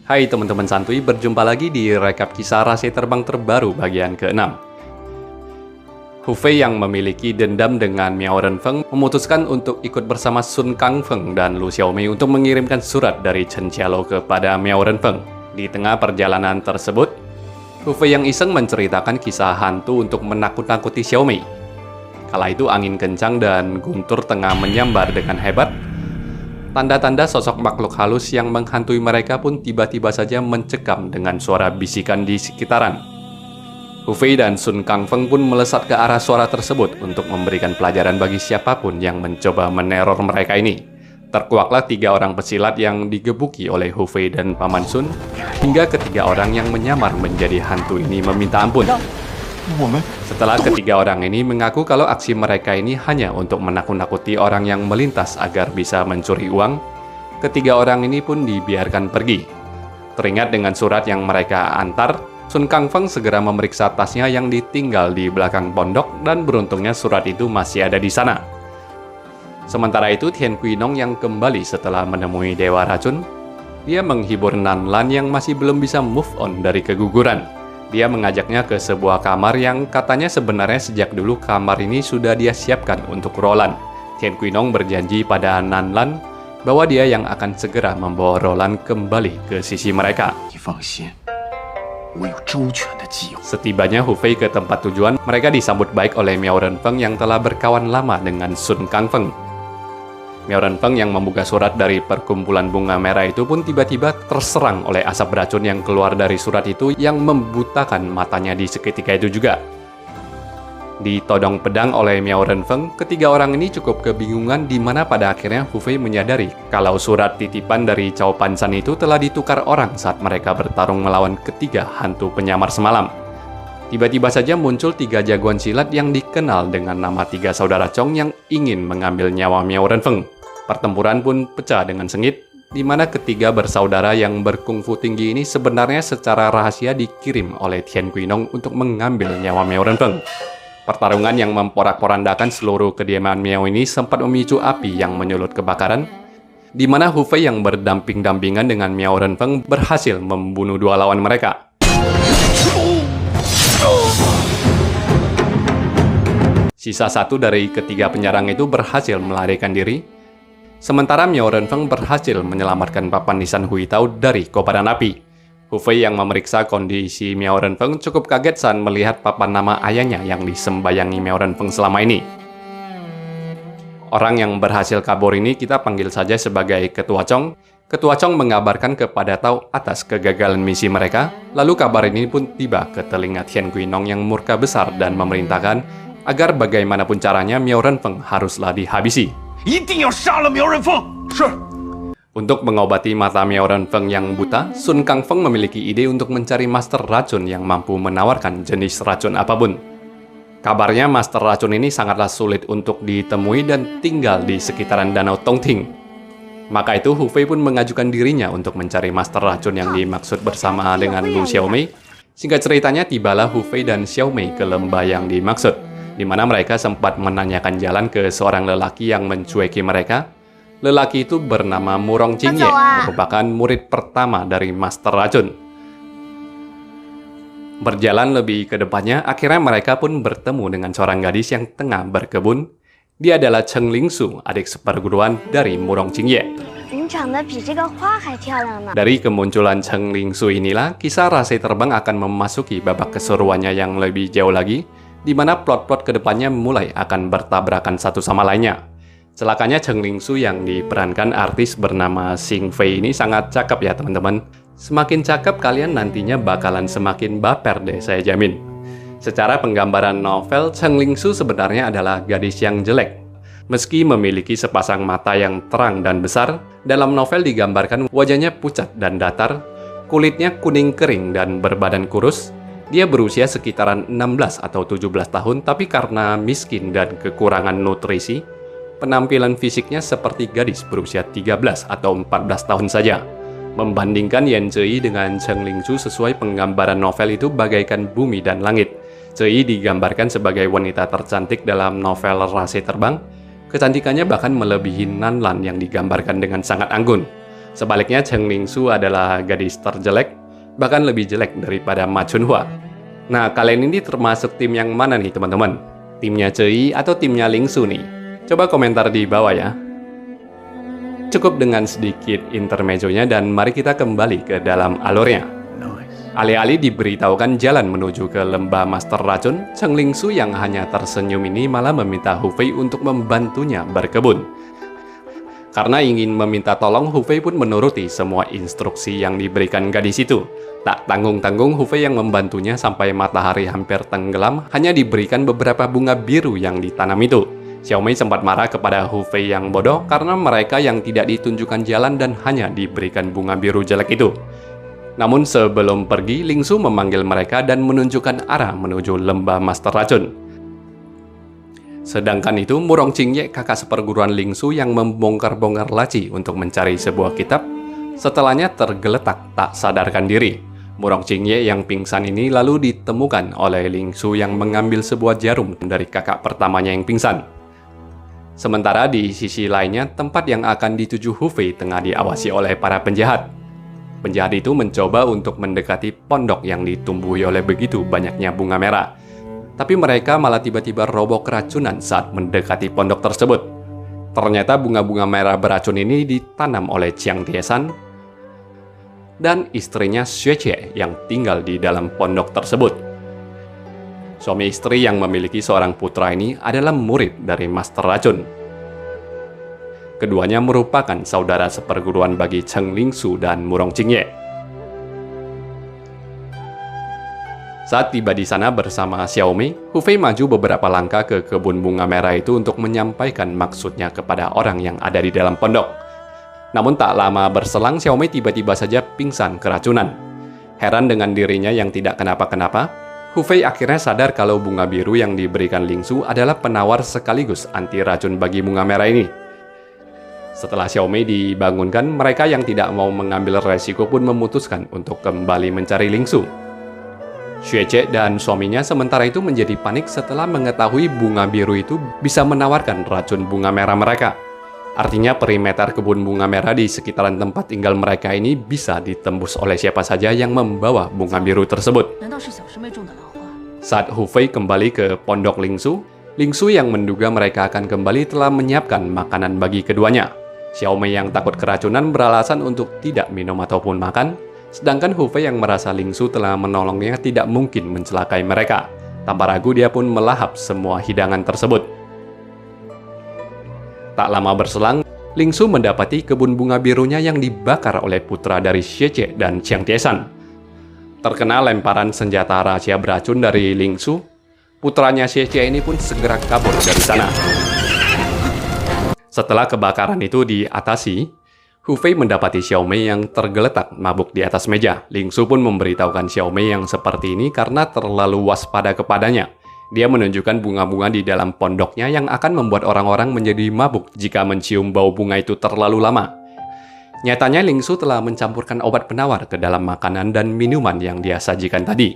Hai teman-teman santuy, berjumpa lagi di rekap kisah Rase Terbang terbaru bagian ke-6. Hu Fei yang memiliki dendam dengan Miao Renfeng memutuskan untuk ikut bersama Sun Kangfeng dan Lu Xiaomei untuk mengirimkan surat dari Chen Qialo kepada Miao Renfeng. Di tengah perjalanan tersebut, Hu Fei yang iseng menceritakan kisah hantu untuk menakut-nakuti Xiaomei. Kala itu angin kencang dan guntur tengah menyambar dengan hebat. Tanda-tanda sosok makhluk halus yang menghantui mereka pun tiba-tiba saja mencekam dengan suara bisikan di sekitaran. Hu Fei dan Sun Kangfeng pun melesat ke arah suara tersebut untuk memberikan pelajaran bagi siapapun yang mencoba meneror mereka ini. Terkuaklah 3 orang pesilat yang digebuki oleh Hu Fei dan Paman Sun, hingga ketiga orang yang menyamar menjadi hantu ini meminta ampun. Setelah ketiga orang ini mengaku kalau aksi mereka ini hanya untuk menakut-nakuti orang yang melintas agar bisa mencuri uang, ketiga orang ini pun dibiarkan pergi. Teringat dengan surat yang mereka antar, Sun Kangfeng segera memeriksa tasnya yang ditinggal di belakang pondok dan beruntungnya surat itu masih ada di sana. Sementara itu, Tian Qinong yang kembali setelah menemui Dewa Racun, dia menghibur Nan Lan yang masih belum bisa move on dari keguguran. Dia mengajaknya ke sebuah kamar yang katanya sebenarnya sejak dulu kamar ini sudah dia siapkan untuk Roland. Tian Qinong berjanji pada Nan Lan bahwa dia yang akan segera membawa Roland kembali ke sisi mereka. Setibanya Hu Fei ke tempat tujuan, mereka disambut baik oleh Miao Renfeng yang telah berkawan lama dengan Sun Kangfeng. Miao Renfeng yang membuka surat dari perkumpulan bunga merah itu pun tiba-tiba terserang oleh asap beracun yang keluar dari surat itu yang membutakan matanya di seketika itu juga. Ditodong pedang oleh Miao Renfeng, ketiga orang ini cukup kebingungan di mana pada akhirnya Hu Fei menyadari kalau surat titipan dari Cao Pansan itu telah ditukar orang saat mereka bertarung melawan ketiga hantu penyamar semalam. Tiba-tiba saja muncul 3 jagoan silat yang dikenal dengan nama 3 saudara Chong yang ingin mengambil nyawa Miao Renfeng. Pertempuran pun pecah dengan sengit, di mana ketiga bersaudara yang berkungfu tinggi ini sebenarnya secara rahasia dikirim oleh Tian Qinong untuk mengambil nyawa Miao Renfeng. Pertarungan yang memporak-porandakan seluruh kediaman Miao ini sempat memicu api yang menyulut kebakaran, di mana Hu Fei yang berdamping-dampingan dengan Miao Renfeng berhasil membunuh 2 lawan mereka. Sisa 1 dari ketiga penyerang itu berhasil melarikan diri, sementara Miao Renfeng berhasil menyelamatkan papan nisan Huitao dari kobaran api. Hu Fei yang memeriksa kondisi Miao Renfeng cukup kaget saat melihat papan nama ayahnya yang disembayangi Miao Renfeng selama ini. Orang yang berhasil kabur ini kita panggil saja sebagai Ketua Chong. Ketua Chong mengabarkan kepada Tao atas kegagalan misi mereka, lalu kabar ini pun tiba ke telinga Tian Qinong yang murka besar dan memerintahkan agar bagaimanapun caranya Miao Renfeng haruslah dihabisi. Untuk mengobati mata Miao Renfeng yang buta, Sun Kangfeng memiliki ide untuk mencari master racun yang mampu menawarkan jenis racun apapun. Kabarnya master racun ini sangatlah sulit untuk ditemui dan tinggal di sekitaran Danau Tongting. Maka itu Hu Fei pun mengajukan dirinya untuk mencari master racun yang dimaksud bersama dengan Lu Xiaomei. Singkat ceritanya, tibalah Hu Fei dan Xiaomei ke lembah yang dimaksud, di mana mereka sempat menanyakan jalan ke seorang lelaki yang mencueki mereka. Lelaki itu bernama Murong Qingye, merupakan murid pertama dari master racun. Berjalan lebih ke depannya, akhirnya mereka pun bertemu dengan seorang gadis yang tengah berkebun. Dia adalah Cheng Lingsu, adik seperguruan dari Murong Qingye. Dari kemunculan Cheng Lingsu inilah, kisah Rase Terbang akan memasuki babak keseruannya yang lebih jauh lagi, di mana plot-plot kedepannya mulai akan bertabrakan satu sama lainnya. Celakanya Cheng Lingsu yang diperankan artis bernama Xing Fei ini sangat cakep ya teman-teman. Semakin cakep kalian nantinya bakalan semakin baper deh, saya jamin. Secara penggambaran novel, Cheng Lingsu sebenarnya adalah gadis yang jelek. Meski memiliki sepasang mata yang terang dan besar, dalam novel digambarkan wajahnya pucat dan datar, kulitnya kuning kering dan berbadan kurus. Dia berusia sekitaran 16 atau 17 tahun, tapi karena miskin dan kekurangan nutrisi, penampilan fisiknya seperti gadis berusia 13 atau 14 tahun saja. Membandingkan Yan Zheyi dengan Cheng Lingsu sesuai penggambaran novel itu bagaikan bumi dan langit. Zheyi digambarkan sebagai wanita tercantik dalam novel Rase Terbang. Kecantikannya bahkan melebihi Nan Lan yang digambarkan dengan sangat anggun. Sebaliknya, Cheng Lingsu adalah gadis terjelek, bahkan lebih jelek daripada Ma Chunhua. Nah, kalian ini termasuk tim yang mana nih teman-teman? Timnya Cei atau timnya Lingsu nih? Coba komentar di bawah ya. Cukup dengan sedikit intermezzonya dan mari kita kembali ke dalam alurnya. Alih-alih diberitahukan jalan menuju ke lembah Master Racun, Cheng Lingsu yang hanya tersenyum ini malah meminta Hu Fei untuk membantunya berkebun. Karena ingin meminta tolong, Hu Fei pun menuruti semua instruksi yang diberikan gadis itu. Tak tanggung-tanggung, Hu Fei yang membantunya sampai matahari hampir tenggelam hanya diberikan beberapa bunga biru yang ditanam itu. Xiaomei sempat marah kepada Hu Fei yang bodoh karena mereka yang tidak ditunjukkan jalan dan hanya diberikan bunga biru jelek itu. Namun sebelum pergi, Lingsu memanggil mereka dan menunjukkan arah menuju lembah Master Racun. Sedangkan itu, Murong Qingye, kakak seperguruan Lingsu yang membongkar-bongkar laci untuk mencari sebuah kitab, setelahnya tergeletak tak sadarkan diri. Murong Qingye yang pingsan ini lalu ditemukan oleh Lingsu yang mengambil sebuah jarum dari kakak pertamanya yang pingsan. Sementara di sisi lainnya, tempat yang akan dituju Hu Fei tengah diawasi oleh para penjahat. Penjahat itu mencoba untuk mendekati pondok yang ditumbuhi oleh begitu banyaknya bunga merah. Tapi mereka malah tiba-tiba roboh keracunan saat mendekati pondok tersebut. Ternyata bunga-bunga merah beracun ini ditanam oleh Jiang Tiesan dan istrinya Xue Jie yang tinggal di dalam pondok tersebut. Suami istri yang memiliki seorang putra ini adalah murid dari Master Racun. Keduanya merupakan saudara seperguruan bagi Cheng Lingsu dan Murong Qingye. Saat tiba di sana bersama Xiaomei, Hu Fei maju beberapa langkah ke kebun bunga merah itu untuk menyampaikan maksudnya kepada orang yang ada di dalam pondok. Namun tak lama berselang, Xiaomei tiba-tiba saja pingsan keracunan. Heran dengan dirinya yang tidak kenapa-kenapa, Hu Fei akhirnya sadar kalau bunga biru yang diberikan Lingsu adalah penawar sekaligus anti racun bagi bunga merah ini. Setelah Xiaomei dibangunkan, mereka yang tidak mau mengambil resiko pun memutuskan untuk kembali mencari Lingsu. Xue Jie dan suaminya sementara itu menjadi panik setelah mengetahui bunga biru itu bisa menawarkan racun bunga merah mereka. Artinya perimeter kebun bunga merah di sekitaran tempat tinggal mereka ini bisa ditembus oleh siapa saja yang membawa bunga biru tersebut. Saat Hu Fei kembali ke pondok Lingsu, Lingsu yang menduga mereka akan kembali telah menyiapkan makanan bagi keduanya. Xiaomei yang takut keracunan beralasan untuk tidak minum ataupun makan, sedangkan Hu Fei yang merasa Lingsu telah menolongnya tidak mungkin mencelakai mereka. Tanpa ragu dia pun melahap semua hidangan tersebut. Tak lama berselang, Lingsu mendapati kebun bunga birunya yang dibakar oleh putra dari Xie Jie dan Jiang Tiesan. Terkena lemparan senjata rahasia beracun dari Lingsu, putranya Xie Jie ini pun segera kabur dari sana. Setelah kebakaran itu diatasi, Hu Fei mendapati Xiaomei yang tergeletak mabuk di atas meja. Lingsu pun memberitahukan Xiaomei yang seperti ini karena terlalu waspada kepadanya. Dia menunjukkan bunga-bunga di dalam pondoknya yang akan membuat orang-orang menjadi mabuk jika mencium bau bunga itu terlalu lama. Nyatanya Lingsu telah mencampurkan obat penawar ke dalam makanan dan minuman yang dia sajikan tadi.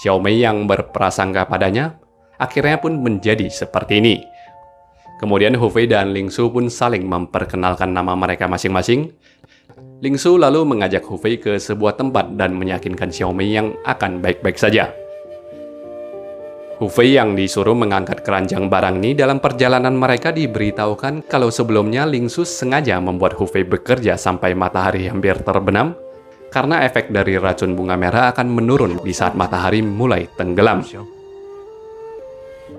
Xiaomei yang berprasangka padanya akhirnya pun menjadi seperti ini. Kemudian Hu Fei dan Lingsu pun saling memperkenalkan nama mereka masing-masing. Lingsu lalu mengajak Hu Fei ke sebuah tempat dan meyakinkan Xiaomei yang akan baik-baik saja. Hu Fei yang disuruh mengangkat keranjang barang ini dalam perjalanan mereka diberitahukan kalau sebelumnya Lingsu sengaja membuat Hu Fei bekerja sampai matahari hampir terbenam karena efek dari racun bunga merah akan menurun di saat matahari mulai tenggelam.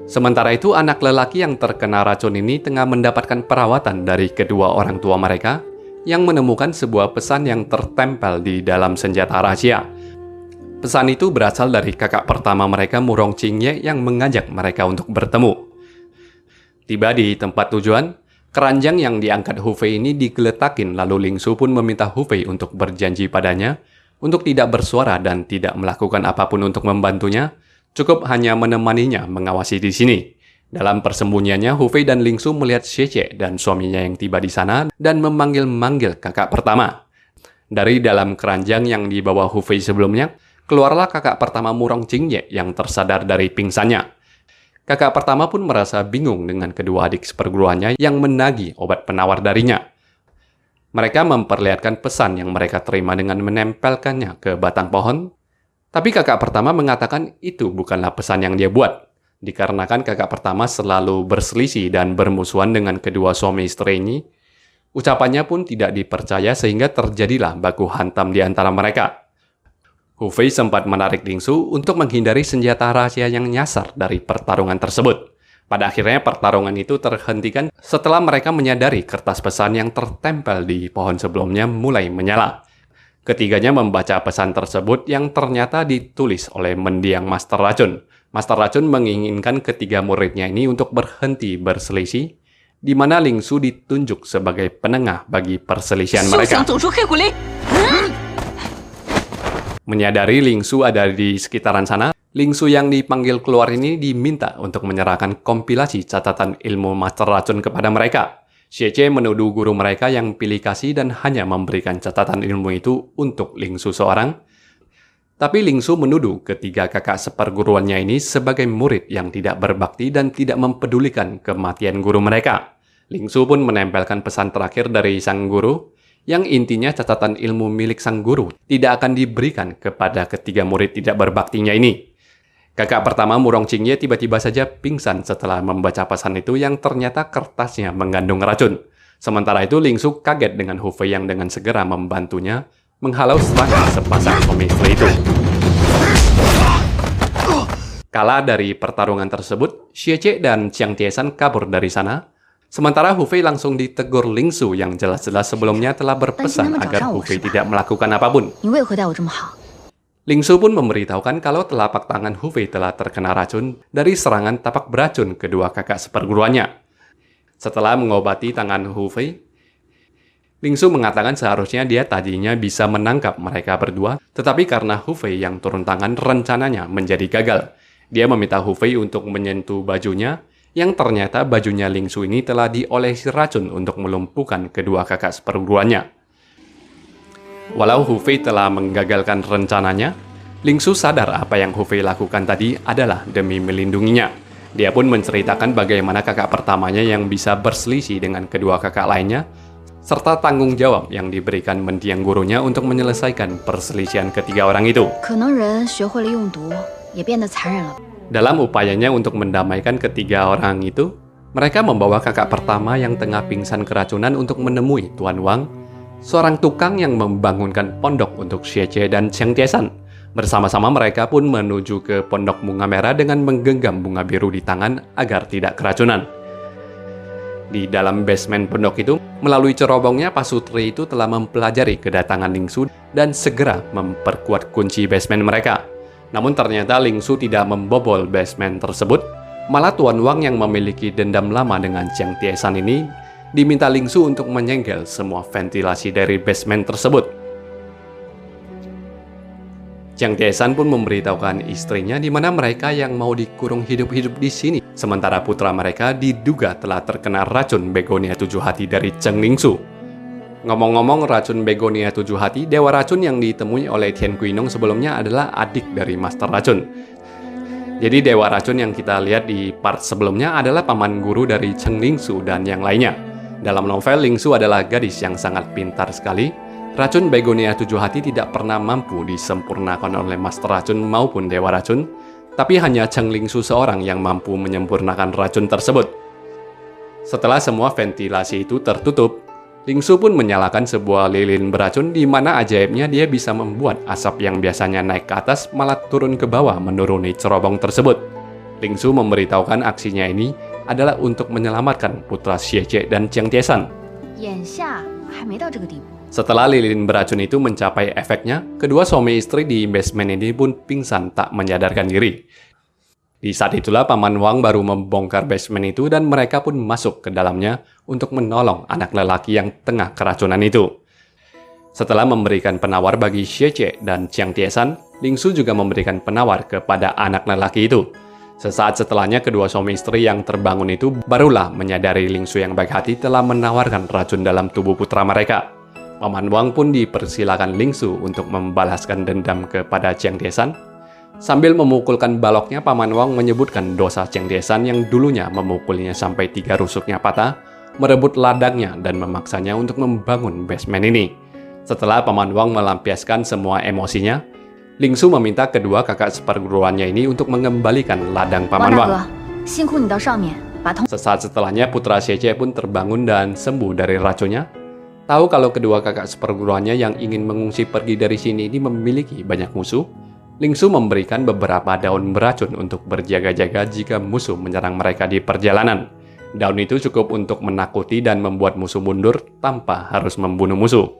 Sementara itu, anak lelaki yang terkena racun ini tengah mendapatkan perawatan dari kedua orang tua mereka yang menemukan sebuah pesan yang tertempel di dalam senjata rahasia. Pesan itu berasal dari kakak pertama mereka, Murong Qingye, yang mengajak mereka untuk bertemu. Tiba di tempat tujuan, keranjang yang diangkat Hu Fei ini digeletakin, lalu Lingsu pun meminta Hu Fei untuk berjanji padanya untuk tidak bersuara dan tidak melakukan apapun untuk membantunya. Cukup hanya menemaninya mengawasi di sini. Dalam persembunyiannya, Hu Fei dan Lingsu melihat Xie Jie dan suaminya yang tiba di sana dan memanggil-manggil kakak pertama. Dari dalam keranjang yang dibawa Hu Fei sebelumnya, keluarlah kakak pertama Murong Qingye yang tersadar dari pingsannya. Kakak pertama pun merasa bingung dengan kedua adik seperguruannya yang menagih obat penawar darinya. Mereka memperlihatkan pesan yang mereka terima dengan menempelkannya ke batang pohon. Tapi kakak pertama mengatakan itu bukanlah pesan yang dia buat. Dikarenakan kakak pertama selalu berselisih dan bermusuhan dengan kedua suami istri ini, ucapannya pun tidak dipercaya sehingga terjadilah baku hantam di antara mereka. Hu Fei sempat menarik Lingsu untuk menghindari senjata rahasia yang nyasar dari pertarungan tersebut. Pada akhirnya pertarungan itu terhentikan setelah mereka menyadari kertas pesan yang tertempel di pohon sebelumnya mulai menyala. Ketiganya membaca pesan tersebut yang ternyata ditulis oleh mendiang Master Racun. Master Racun menginginkan ketiga muridnya ini untuk berhenti berselisih, di mana Lingsu ditunjuk sebagai penengah bagi perselisihan mereka. Menyadari Lingsu ada di sekitaran sana, Lingsu yang dipanggil keluar ini diminta untuk menyerahkan kompilasi catatan ilmu Master Racun kepada mereka. Xie menuduh guru mereka yang pilih kasih dan hanya memberikan catatan ilmu itu untuk Lingsu seorang. Tapi Lingsu menuduh ketiga kakak seperguruannya ini sebagai murid yang tidak berbakti dan tidak mempedulikan kematian guru mereka. Lingsu pun menempelkan pesan terakhir dari sang guru, yang intinya catatan ilmu milik sang guru tidak akan diberikan kepada ketiga murid tidak berbaktinya ini. Kakak pertama Murong Qingye tiba-tiba saja pingsan setelah membaca pesan itu yang ternyata kertasnya mengandung racun. Sementara itu Lingsu kaget dengan Hu Fei yang dengan segera membantunya menghalau serangan sepasang suami istri itu. Kalah dari pertarungan tersebut, Xie dan Jiang Tiesan kabur dari sana. Sementara Hu Fei langsung ditegur Lingsu yang jelas-jelas sebelumnya telah berpesan agar Hu Fei tidak melakukan apapun. Lingsu pun memberitahukan kalau telapak tangan Hu Fei telah terkena racun dari serangan tapak beracun kedua kakak seperguruannya. Setelah mengobati tangan Hu Fei, Lingsu mengatakan seharusnya dia tadinya bisa menangkap mereka berdua, tetapi karena Hu Fei yang turun tangan rencananya menjadi gagal. Dia meminta Hu Fei untuk menyentuh bajunya, yang ternyata bajunya Lingsu ini telah diolesi racun untuk melumpuhkan kedua kakak seperguruannya. Walau Hu Fei telah menggagalkan rencananya, Lingsu sadar apa yang Hu Fei lakukan tadi adalah demi melindunginya. Dia pun menceritakan bagaimana kakak pertamanya yang bisa berselisih dengan kedua kakak lainnya, serta tanggung jawab yang diberikan mendiang gurunya untuk menyelesaikan perselisihan ketiga orang itu. Dalam upayanya untuk mendamaikan ketiga orang itu, mereka membawa kakak pertama yang tengah pingsan keracunan untuk menemui Tuan Wang, seorang tukang yang membangunkan pondok untuk Xie dan Jiang Tiesan. Bersama-sama mereka pun menuju ke pondok bunga merah dengan menggenggam bunga biru di tangan agar tidak keracunan. Di dalam basement pondok itu, melalui cerobongnya pasutri itu telah mempelajari kedatangan Lingsu dan segera memperkuat kunci basement mereka. Namun ternyata Lingsu tidak membobol basement tersebut, malah Tuan Wang yang memiliki dendam lama dengan Jiang Tiesan ini diminta Lingsu untuk menyegel semua ventilasi dari basement tersebut. Jiang Tiesan pun memberitahukan istrinya di mana mereka yang mau dikurung hidup-hidup di sini, sementara putra mereka diduga telah terkena racun begonia 7 hati dari Cheng Lingsu. Ngomong-ngomong racun begonia 7 hati, dewa racun yang ditemui oleh Tian Guinong sebelumnya adalah adik dari Master Racun. Jadi dewa racun yang kita lihat di part sebelumnya adalah paman guru dari Cheng Lingsu dan yang lainnya. Dalam novel, Lingsu adalah gadis yang sangat pintar sekali. Racun begonia 7 hati tidak pernah mampu disempurnakan oleh Master Racun maupun Dewa Racun, tapi hanya Cheng Lingsu seorang yang mampu menyempurnakan racun tersebut. Setelah semua ventilasi itu tertutup, Lingsu pun menyalakan sebuah lilin beracun di mana ajaibnya dia bisa membuat asap yang biasanya naik ke atas malah turun ke bawah menuruni cerobong tersebut. Lingsu memberitahukan aksinya ini adalah untuk menyelamatkan putra Xie dan Jiang Tiesan. Setelah lilin beracun itu mencapai efeknya, kedua suami istri di basement ini pun pingsan tak menyadarkan diri. Di saat itulah Paman Wang baru membongkar basement itu dan mereka pun masuk ke dalamnya untuk menolong anak lelaki yang tengah keracunan itu. Setelah memberikan penawar bagi Xie dan Jiang Tiesan, Lingsu juga memberikan penawar kepada anak lelaki itu. Sesaat setelahnya, kedua suami istri yang terbangun itu barulah menyadari Lingsu yang baik hati telah menawarkan racun dalam tubuh putra mereka. Paman Wang pun dipersilakan Lingsu untuk membalaskan dendam kepada Jiang Tiesan. Sambil memukulkan baloknya, Paman Wang menyebutkan dosa Jiang Tiesan yang dulunya memukulnya sampai 3 rusuknya patah, merebut ladangnya dan memaksanya untuk membangun basement ini. Setelah Paman Wang melampiaskan semua emosinya, Lingsu meminta kedua kakak seperguruannya ini untuk mengembalikan ladang Paman Wang. Sesaat setelahnya putra Xie pun terbangun dan sembuh dari racunnya. Tahu kalau kedua kakak seperguruannya yang ingin mengungsi pergi dari sini ini memiliki banyak musuh, Lingsu memberikan beberapa daun beracun untuk berjaga-jaga jika musuh menyerang mereka di perjalanan. Daun itu cukup untuk menakuti dan membuat musuh mundur tanpa harus membunuh musuh.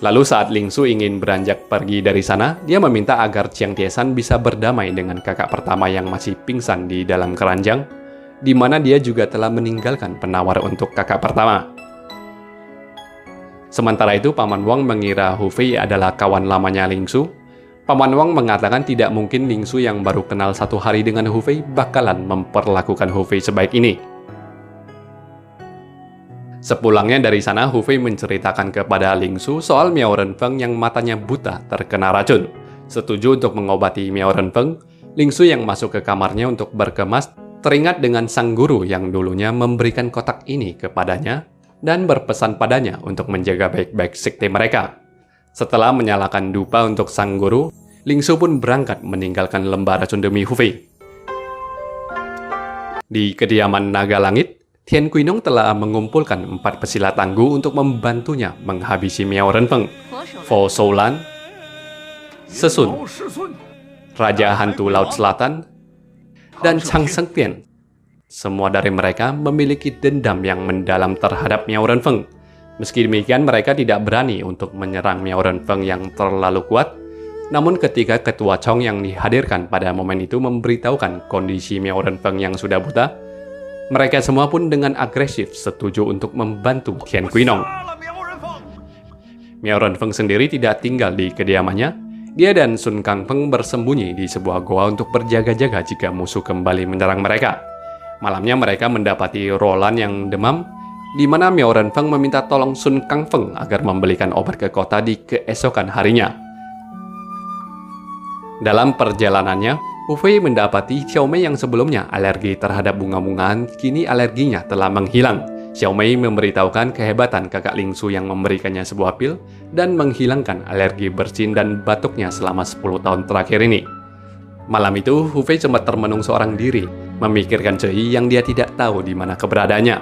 Lalu saat Lingsu ingin beranjak pergi dari sana, dia meminta agar Chiang Tiesan bisa berdamai dengan kakak pertama yang masih pingsan di dalam keranjang, di mana dia juga telah meninggalkan penawar untuk kakak pertama. Sementara itu, Paman Wang mengira Hu Fei adalah kawan lamanya Lingsu. Paman Wang mengatakan tidak mungkin Lingsu yang baru kenal 1 hari dengan Hu Fei bakalan memperlakukan Hu Fei sebaik ini. Sepulangnya dari sana, Hu Fei menceritakan kepada Lingsu soal Miao Renfeng yang matanya buta terkena racun. Setuju untuk mengobati Miao Renfeng, Lingsu yang masuk ke kamarnya untuk berkemas teringat dengan sang guru yang dulunya memberikan kotak ini kepadanya dan berpesan padanya untuk menjaga baik-baik sekte mereka. Setelah menyalakan dupa untuk sang guru, Lingsu pun berangkat meninggalkan lembah racun demi Hu Fei. Di kediaman Naga Langit, Tian Quinong telah mengumpulkan 4 pesilat tangguh untuk membantunya menghabisi Miao Renfeng, Fo Shoulan, Sesun, Raja Hantu Laut Selatan, dan Chang Shengtian. Semua dari mereka memiliki dendam yang mendalam terhadap Miao Renfeng. Meski demikian, mereka tidak berani untuk menyerang Miao Renfeng yang terlalu kuat. Namun ketika Ketua Chong yang dihadirkan pada momen itu memberitahukan kondisi Miao Renfeng yang sudah buta, mereka semua pun dengan agresif setuju untuk membantu Tian Quinong. Miao Renfeng sendiri tidak tinggal di kediamannya. Dia dan Sun Kangfeng bersembunyi di sebuah goa untuk berjaga-jaga jika musuh kembali menyerang mereka. Malamnya mereka mendapati Roland yang demam, di mana Miao Renfeng meminta tolong Sun Kangfeng agar membelikan obat ke kota di keesokan harinya. Dalam perjalanannya, Hu Fei mendapati Xiao Mei yang sebelumnya alergi terhadap bunga-bungaan, kini alerginya telah menghilang. Xiao Mei memberitahukan kehebatan kakak Lingsu yang memberikannya sebuah pil dan menghilangkan alergi bersin dan batuknya selama 10 tahun terakhir ini. Malam itu, Hu Fei sempat termenung seorang diri, memikirkan Cehi yang dia tidak tahu di mana keberadaannya.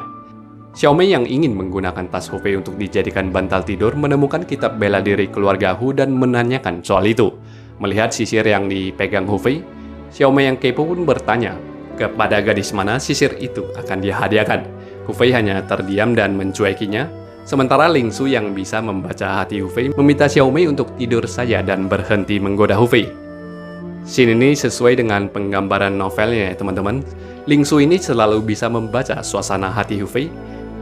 Xiao Mei yang ingin menggunakan tas Hu Fei untuk dijadikan bantal tidur menemukan kitab bela diri keluarga Hu dan menanyakan soal itu. Melihat sisir yang dipegang Hu Fei, Xiao Mei yang kepo pun bertanya, kepada gadis mana sisir itu akan dihadiahkan. Hu Fei hanya terdiam dan mencuekinya, sementara Lingsu yang bisa membaca hati Hu Fei meminta Xiao Mei untuk tidur saja dan berhenti menggoda Hu Fei. Scene ini sesuai dengan penggambaran novelnya ya teman-teman. Lingsu ini selalu bisa membaca suasana hati Hu Fei.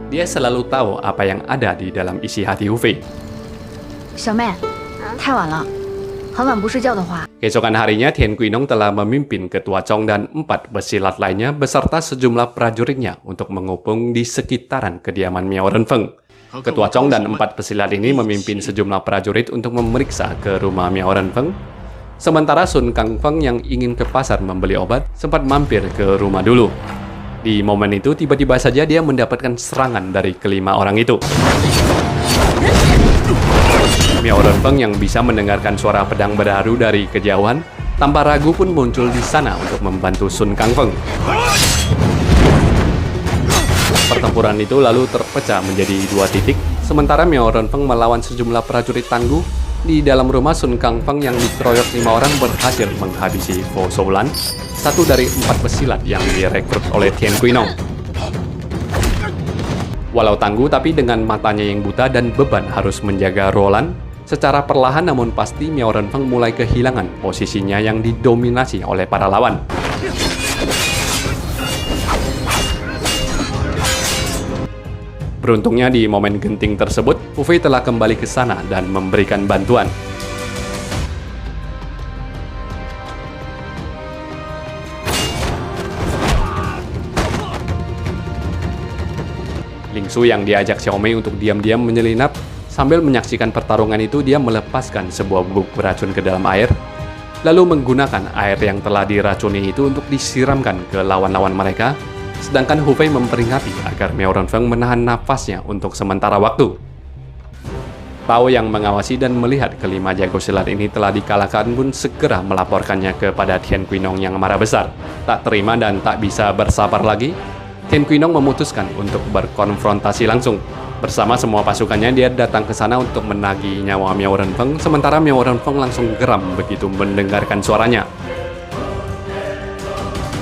Dia selalu tahu apa yang ada di dalam isi hati Hu Fei. Keesokan harinya, Tian Quinong telah memimpin Ketua Chong dan 4 pesilat lainnya beserta sejumlah prajuritnya untuk mengepung di sekitaran kediaman Miao Renfeng. Ketua Chong dan 4 pesilat ini memimpin sejumlah prajurit untuk memeriksa ke rumah Miao Renfeng. Sementara Sun Kangfeng yang ingin ke pasar membeli obat sempat mampir ke rumah dulu. Di momen itu tiba-tiba saja dia mendapatkan serangan dari kelima orang itu. Miao Renfeng yang bisa mendengarkan suara pedang berharu dari kejauhan, tanpa ragu pun muncul di sana untuk membantu Sun Kangfeng. Pertempuran itu lalu terpecah menjadi 2 titik, sementara Miao Renfeng melawan sejumlah prajurit tangguh. Di dalam rumah, Sun Kangfeng yang dikeroyok 5 orang berhasil menghabisi Fo Shoulan, 1 dari 4 pesilat yang direkrut oleh Tian Quinong. Walau tangguh, tapi dengan matanya yang buta dan beban harus menjaga Roland, secara perlahan namun pasti Miao Renfeng mulai kehilangan posisinya yang didominasi oleh para lawan. Beruntungnya di momen genting tersebut, Hu Fei telah kembali ke sana dan memberikan bantuan. Lingsu yang diajak Xiao Mei untuk diam-diam menyelinap, sambil menyaksikan pertarungan itu dia melepaskan sebuah bubuk beracun ke dalam air, lalu menggunakan air yang telah diracuni itu untuk disiramkan ke lawan-lawan mereka, Sedangkan Hu Fei memperingati agar Miao Renfeng menahan nafasnya untuk sementara waktu. Tao yang mengawasi dan melihat kelima jago silat ini telah dikalahkan pun segera melaporkannya kepada Tian Quinong yang marah besar. Tak terima dan tak bisa bersabar lagi, Tian Quinong memutuskan untuk berkonfrontasi langsung. Bersama semua pasukannya, dia datang ke sana untuk menagih nyawa Miao Renfeng, sementara Miao Renfeng langsung geram begitu mendengarkan suaranya.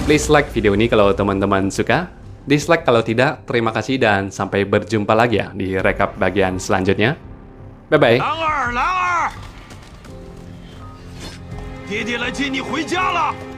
Please like video ini kalau teman-teman suka, dislike kalau tidak, terima kasih dan sampai berjumpa lagi ya di rekap bagian selanjutnya. Bye-bye. 兰儿，兰儿，爹爹来接你回家了。